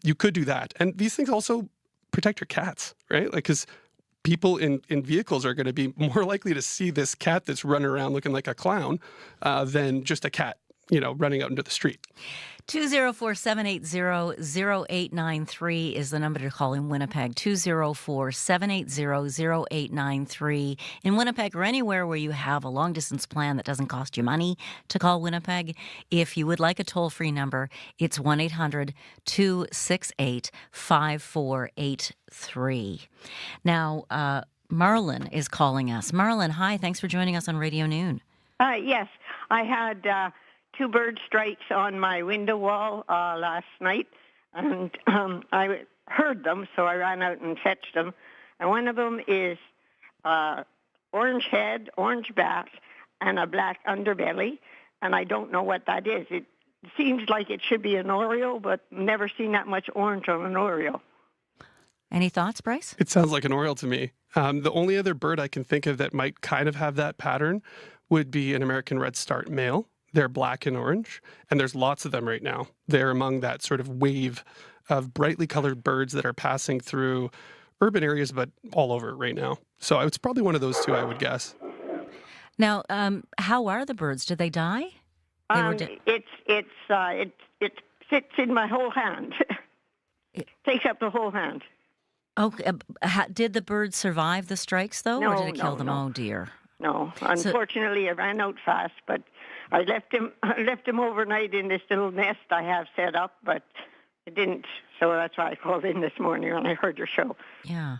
you could do that. And these things also protect your cats, right? Like, because people in vehicles are going to be more likely to see this cat that's running around looking like a clown than just a cat, running out into the street. 204-780-0893 is the number to call in Winnipeg. 204-780-0893 in Winnipeg or anywhere where you have a long-distance plan that doesn't cost you money to call Winnipeg. If you would like a toll-free number, it's 1-800-268-5483. Now, Marlon is calling us. Marlon, hi. Thanks for joining us on Radio Noon. Yes, I had 2 bird strikes on my window wall last night, and I heard them, so I ran out and fetched them. And one of them is orange head, orange back, and a black underbelly, and I don't know what that is. It seems like it should be an oriole, but never seen that much orange on an oriole. Any thoughts, Bryce? It sounds like an oriole to me. The only other bird I can think of that might kind of have that pattern would be an American redstart male. They're black and orange, and there's lots of them right now. They're among that sort of wave of brightly colored birds that are passing through urban areas, but all over right now. So it's probably one of those 2, I would guess. Now, how are the birds? Did they die? It fits in my whole hand. It takes up the whole hand. Okay. Did the birds survive the strikes, though, or did it kill them? No. Oh, dear. No, unfortunately, I ran out fast, but I left him overnight in this little nest I have set up, but it didn't. So that's why I called in this morning when I heard your show. Yeah.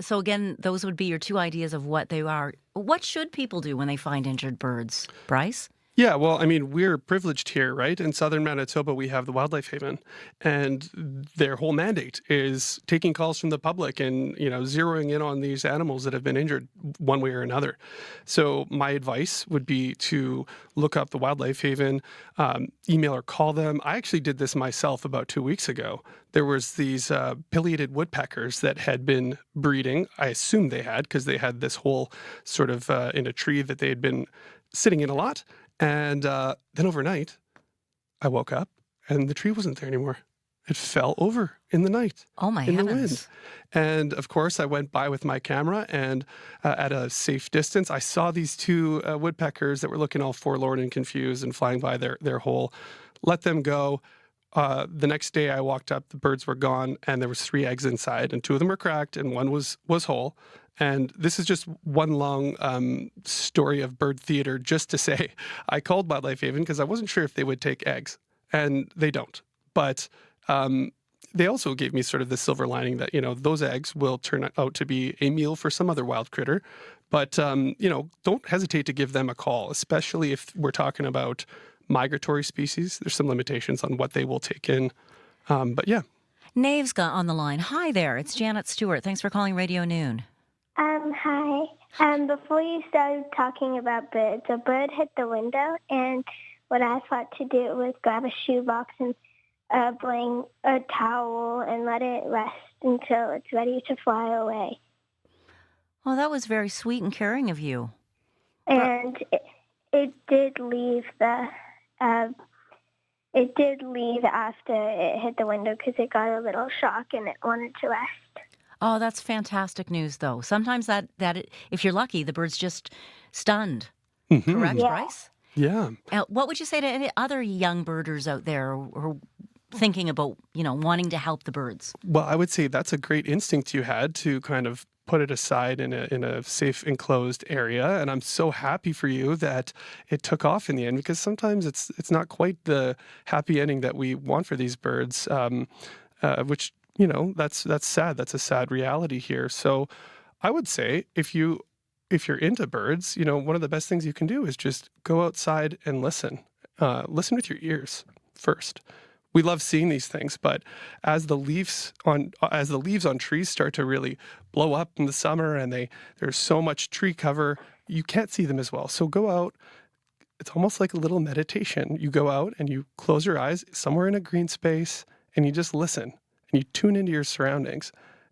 So again, those would be your 2 ideas of what they are. What should people do when they find injured birds, Bryce? Yeah, well, I mean, we're privileged here, right? In southern Manitoba, we have the Wildlife Haven, and their whole mandate is taking calls from the public and, zeroing in on these animals that have been injured one way or another. So my advice would be to look up the Wildlife Haven, email or call them. I actually did this myself about 2 weeks ago. There was these pileated woodpeckers that had been breeding. I assume they had, because they had this hole sort of in a tree that they had been sitting in a lot. And then overnight, I woke up and the tree wasn't there anymore. It fell over in the night. Oh, my heavens. The wind. And of course, I went by with my camera, and at a safe distance, I saw these 2 woodpeckers that were looking all forlorn and confused and flying by their hole. Let them go. The next day, I walked up, the birds were gone, and there was 3 eggs inside, and 2 of them were cracked, and one was whole. And this is just one long story of bird theater just to say I called Wildlife Haven because I wasn't sure if they would take eggs, and they don't. But they also gave me sort of the silver lining that, those eggs will turn out to be a meal for some other wild critter. But, don't hesitate to give them a call, especially if we're talking about migratory species. There's some limitations on what they will take in. But yeah. Nave's got on the line. Hi there. It's Janet Stewart. Thanks for calling Radio Noon. Hi. Before you started talking about birds, a bird hit the window, and what I thought to do was grab a shoebox and bring a towel and let it rest until it's ready to fly away. Well, that was very sweet and caring of you. And it did leave it did leave after it hit the window because it got a little shock and it wanted to rest. Oh, that's fantastic news, though. Sometimes if you're lucky, the bird's just stunned. Mm-hmm. Correct, Yeah. Bryce? Yeah. What would you say to any other young birders out there who are thinking about, wanting to help the birds? Well, I would say that's a great instinct you had to kind of put it aside in a safe, enclosed area. And I'm so happy for you that it took off in the end, because sometimes it's not quite the happy ending that we want for these birds, which, that's sad. That's a sad reality here. So I would say if you're into birds, one of the best things you can do is just go outside and listen. Listen with your ears first. We love seeing these things, but as the leaves on trees start to really blow up in the summer, and there's so much tree cover, you can't see them as well. So go out. It's almost like a little meditation. You go out and you close your eyes somewhere in a green space, and you just listen and you tune into your surroundings.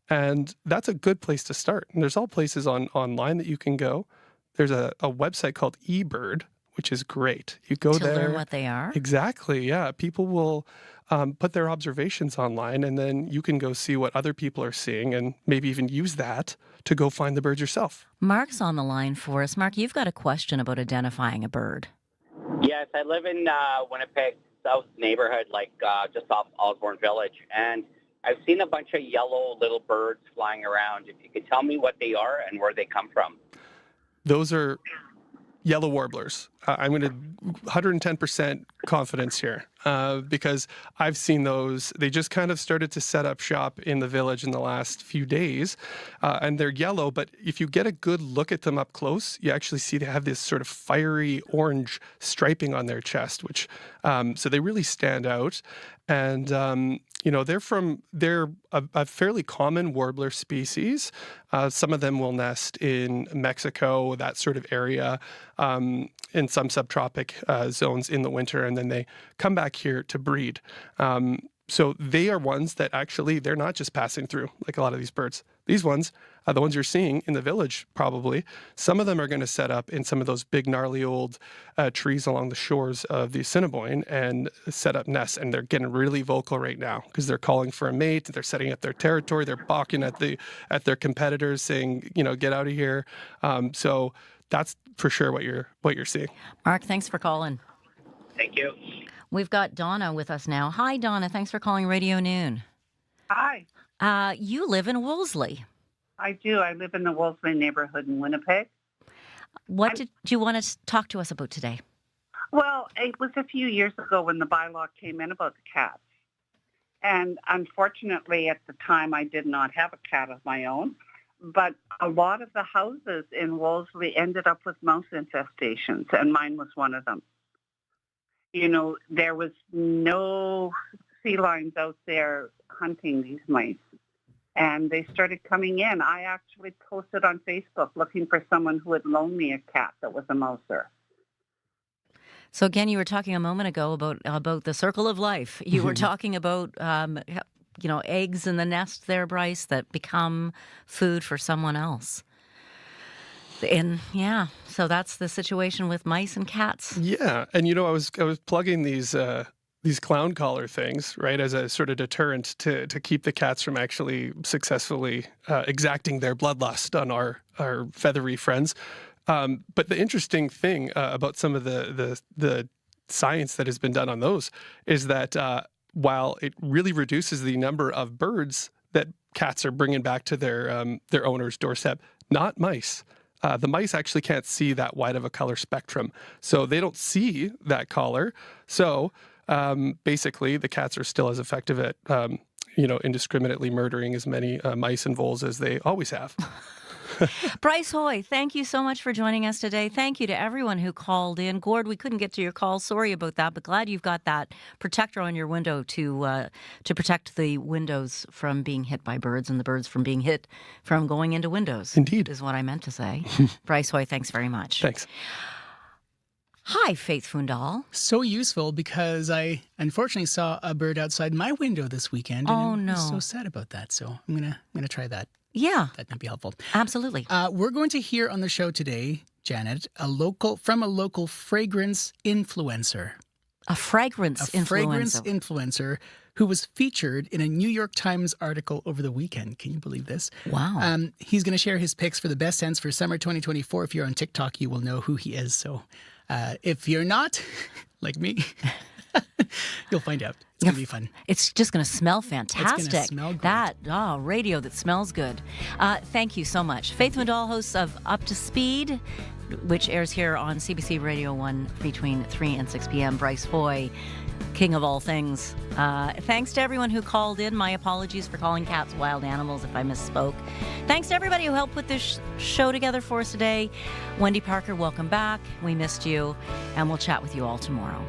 And that's a good place to start. And there's all places online that you can go. There's a website called eBird, which is great. You go there. To learn what they are? Exactly, yeah. People will put their observations online, and then you can go see what other people are seeing and maybe even use that to go find the birds yourself. Mark's on the line for us. Mark, you've got a question about identifying a bird. Yes, I live in Winnipeg, South neighborhood, just off Osborne Village, and I've seen a bunch of yellow little birds flying around. If you could tell me what they are and where they come from. Those are yellow warblers. I'm going to 110% confidence here because I've seen those. They just kind of started to set up shop in the village in the last few days, and they're yellow. But if you get a good look at them up close, you actually see they have this sort of fiery orange striping on their chest, which so they really stand out. And they're a fairly common warbler species. Some of them will nest in Mexico, that sort of area, in some subtropic zones in the winter, and then they come back here to breed. So they are ones that actually, they're not just passing through like a lot of these birds. These ones are the ones you're seeing in the village, probably. Some of them are going to set up in some of those big, gnarly old trees along the shores of the Assiniboine and set up nests. And they're getting really vocal right now because they're calling for a mate. They're setting up their territory. They're balking at their competitors, saying, get out of here. So that's for sure what you're seeing. Mark, thanks for calling. Thank you. We've got Donna with us now. Hi, Donna. Thanks for calling Radio Noon. Hi. You live in Wolseley. I do. I live in the Wolseley neighborhood in Winnipeg. What did you want to talk to us about today? Well, it was a few years ago when the bylaw came in about the cats. And unfortunately, at the time, I did not have a cat of my own. But a lot of the houses in Wolseley ended up with mouse infestations, and mine was one of them. There was no felines out there hunting these mice, and they started coming in. I actually posted on Facebook looking for someone who would loan me a cat that was a mouser. So again, you were talking a moment ago about the circle of life. You were talking about eggs in the nest there, Bryce, that become food for someone else. And so that's the situation with mice and cats. Yeah, and I was plugging these clown collar things, right, as a sort of deterrent to keep the cats from actually successfully exacting their bloodlust on our feathery friends. But the interesting thing about some of the science that has been done on those is that while it really reduces the number of birds that cats are bringing back to their owner's doorstep, not mice. The mice actually can't see that wide of a color spectrum, so they don't see that collar. So basically, the cats are still as effective at indiscriminately murdering as many mice and voles as they always have. Bryce Hoy, thank you so much for joining us today. Thank you to everyone who called in. Gord, we couldn't get to your call. Sorry about that, but glad you've got that protector on your window to protect the windows from being hit by birds and the birds from being hit from going into windows. Indeed. Is what I meant to say. Bryce Hoy, thanks very much. Thanks. Hi, Faith Fundal. So useful because I unfortunately saw a bird outside my window this weekend. And I was so sad about that. So I'm gonna try that. Yeah. That might be helpful. Absolutely. We're going to hear on the show today, Janet, from a local fragrance influencer. A fragrance influencer. A fragrance influencer who was featured in a New York Times article over the weekend. Can you believe this? Wow. He's going to share his picks for the best scents for summer 2024. If you're on TikTok, you will know who he is. So if you're not, like me, you'll find out. It's going to be fun. It's just going to smell fantastic. It's going to smell great. Radio that smells good. Thank you so much. Faith Madal, hosts of Up to Speed, which airs here on CBC Radio 1 between 3 and 6 p.m. Bryce Foy, king of all things. Thanks to everyone who called in. My apologies for calling cats wild animals if I misspoke. Thanks to everybody who helped put this show together for us today. Wendy Parker, welcome back. We missed you, and we'll chat with you all tomorrow.